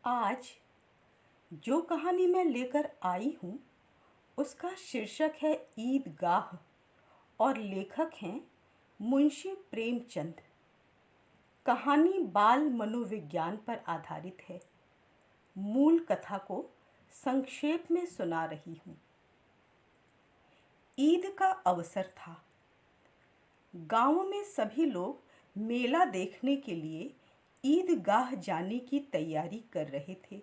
आज जो कहानी मैं लेकर आई हूँ उसका शीर्षक है ईदगाह और लेखक हैं मुंशी प्रेमचंद। कहानी बाल मनोविज्ञान पर आधारित है। मूल कथा को संक्षेप में सुना रही हूँ। ईद का अवसर था। गांव में सभी लोग मेला देखने के लिए ईदगाह जाने की तैयारी कर रहे थे।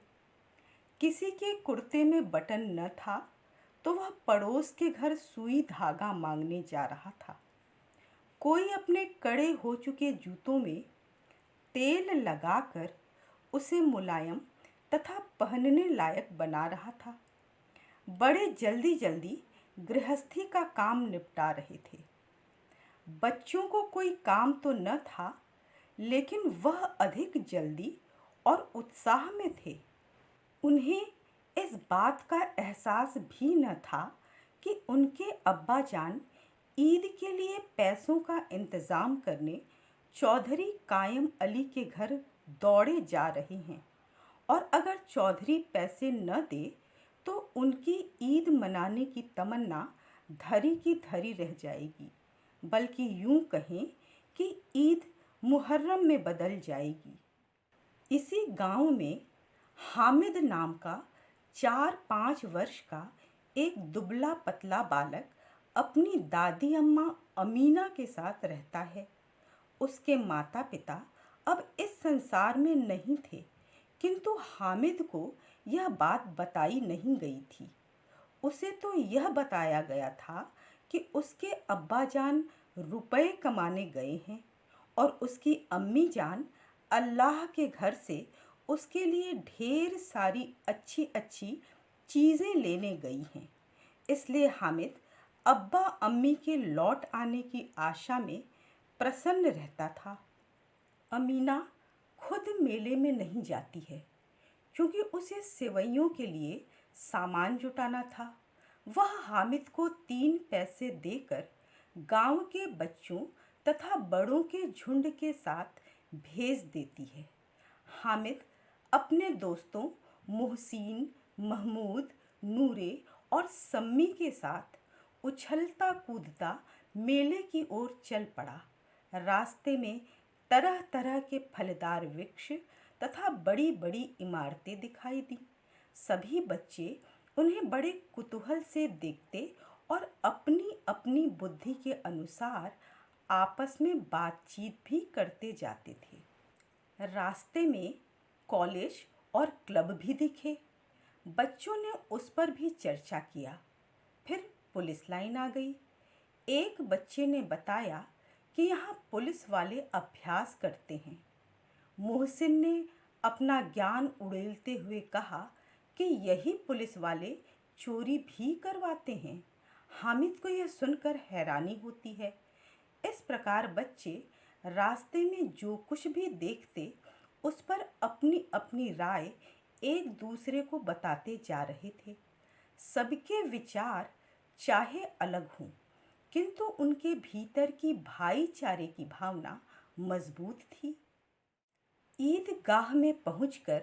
किसी के कुर्ते में बटन न था तो वह पड़ोस के घर सुई धागा मांगने जा रहा था। कोई अपने कड़े हो चुके जूतों में तेल लगाकर उसे मुलायम तथा पहनने लायक बना रहा था। बड़े जल्दी जल्दी गृहस्थी का काम निपटा रहे थे। बच्चों को कोई काम तो न था, लेकिन वह अधिक जल्दी और उत्साह में थे। उन्हें इस बात का एहसास भी न था कि उनके अब्बा जान ईद के लिए पैसों का इंतज़ाम करने चौधरी कायम अली के घर दौड़े जा रहे हैं, और अगर चौधरी पैसे न दे तो उनकी ईद मनाने की तमन्ना धरी की धरी रह जाएगी, बल्कि यूं कहें कि ईद मुहर्रम में बदल जाएगी। इसी गांव में हामिद नाम का 4-5 वर्ष का एक दुबला पतला बालक अपनी दादी अम्मा अमीना के साथ रहता है। उसके माता पिता अब इस संसार में नहीं थे, किंतु हामिद को यह बात बताई नहीं गई थी। उसे तो यह बताया गया था कि उसके अब्बा जान रुपए कमाने गए हैं और उसकी अम्मी जान अल्लाह के घर से उसके लिए ढेर सारी अच्छी अच्छी चीज़ें लेने गई हैं। इसलिए हामिद अब्बा अम्मी के लौट आने की आशा में प्रसन्न रहता था। अमीना खुद मेले में नहीं जाती है, क्योंकि उसे सेवइयों के लिए सामान जुटाना था। वह हामिद को 3 पैसे देकर गांव के बच्चों तथा बड़ों के झुंड के साथ भेज देती है। हामिद अपने दोस्तों मोहसिन, महमूद, नूरे और सम्मी के साथ उछलता कूदता मेले की ओर चल पड़ा। रास्ते में तरह तरह के फलदार वृक्ष तथा बड़ी बड़ी इमारतें दिखाई दी। सभी बच्चे उन्हें बड़े कुतूहल से देखते और अपनी अपनी बुद्धि के अनुसार आपस में बातचीत भी करते जाते थे। रास्ते में कॉलेज और क्लब भी दिखे। बच्चों ने उस पर भी चर्चा किया। फिर पुलिस लाइन आ गई। एक बच्चे ने बताया कि यहाँ पुलिस वाले अभ्यास करते हैं। मोहसिन ने अपना ज्ञान उड़ेलते हुए कहा कि यही पुलिस वाले चोरी भी करवाते हैं। हामिद को यह सुनकर हैरानी होती है। इस प्रकार बच्चे रास्ते में जो कुछ भी देखते उस पर अपनी अपनी राय एक दूसरे को बताते जा रहे थे। सबके विचार चाहे अलग हों, किंतु उनके भीतर की भाईचारे की भावना मजबूत थी। ईदगाह में पहुंचकर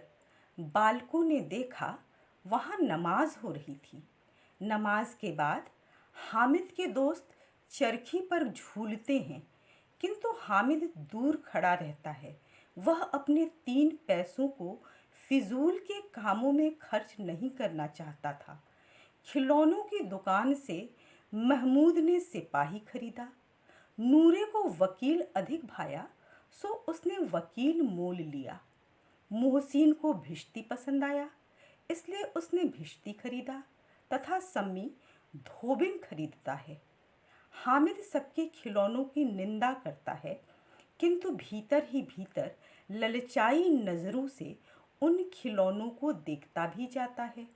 बालकों ने देखा वहाँ नमाज हो रही थी। नमाज के बाद हामिद के दोस्त चरखी पर झूलते हैं, किंतु हामिद दूर खड़ा रहता है। वह अपने 3 पैसों को फिजूल के कामों में खर्च नहीं करना चाहता था। खिलौनों की दुकान से महमूद ने सिपाही खरीदा। नूरे को वकील अधिक भाया, सो उसने वकील मोल लिया। मोहसिन को भिश्ती पसंद आया, इसलिए उसने भिश्ती खरीदा तथा सम्मी धोबिन खरीदता है। हामिद सबके खिलौनों की निंदा करता है, किंतु भीतर ही भीतर ललचाई नज़रों से उन खिलौनों को देखता भी जाता है।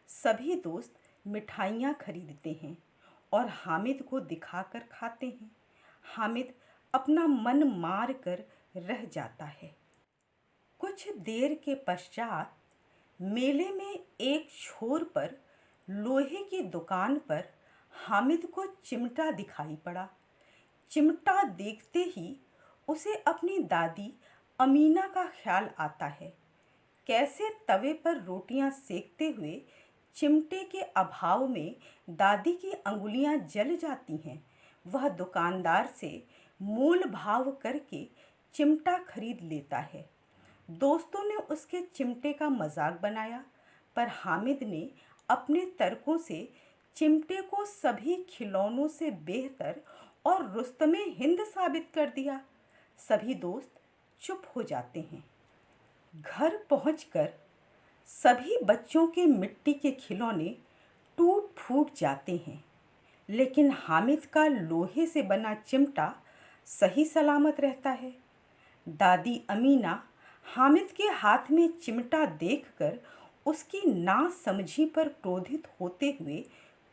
सभी दोस्त मिठाइयाँ खरीदते हैं और हामिद को दिखाकर खाते हैं। हामिद अपना मन मार कर रह जाता है। कुछ देर के पश्चात मेले में एक छोर पर लोहे की दुकान पर हामिद को चिमटा दिखाई पड़ा। चिमटा देखते ही उसे अपनी दादी अमीना का ख्याल आता है। कैसे तवे पर रोटियां सेकते हुए चिमटे के अभाव में दादी की अंगुलियां जल जाती हैं, वह दुकानदार से मोल भाव करके चिमटा खरीद लेता है। दोस्तों ने उसके चिमटे का मजाक बनाया, पर हामिद ने अपने तर्कों से चिमटे को सभी खिलौनों से बेहतर और रुस्तमे हिंद साबित कर दिया। सभी दोस्त चुप हो जाते हैं। घर पहुंचकर सभी बच्चों के मिट्टी के खिलौने टूट फूट जाते हैं, लेकिन हामिद का लोहे से बना चिमटा सही सलामत रहता है। दादी अमीना हामिद के हाथ में चिमटा देखकर उसकी नासमझी पर क्रोधित होते हुए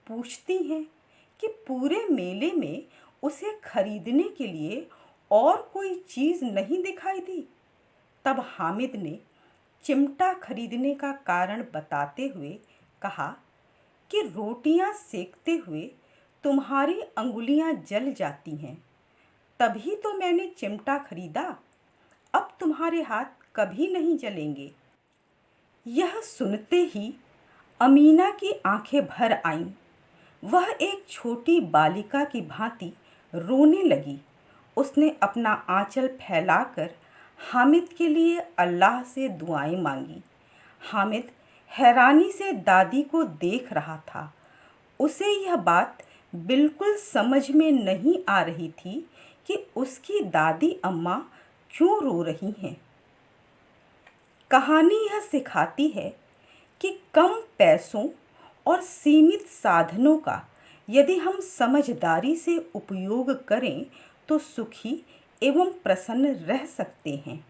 पूछती हैं कि पूरे मेले में उसे खरीदने के लिए और कोई चीज़ नहीं दिखाई दी। तब हामिद ने चिमटा खरीदने का कारण बताते हुए कहा कि रोटियां सेकते हुए तुम्हारी अंगुलियां जल जाती हैं, तभी तो मैंने चिमटा खरीदा। अब तुम्हारे हाथ कभी नहीं जलेंगे। यह सुनते ही अमीना की आंखें भर आईं। वह एक छोटी बालिका की भांति रोने लगी। उसने अपना आंचल फैलाकर हामिद के लिए अल्लाह से दुआएं मांगी। हामिद हैरानी से दादी को देख रहा था। उसे यह बात बिल्कुल समझ में नहीं आ रही थी कि उसकी दादी अम्मा क्यों रो रही हैं। कहानी यह सिखाती है कि कम पैसों और सीमित साधनों का यदि हम समझदारी से उपयोग करें तो सुखी एवं प्रसन्न रह सकते हैं।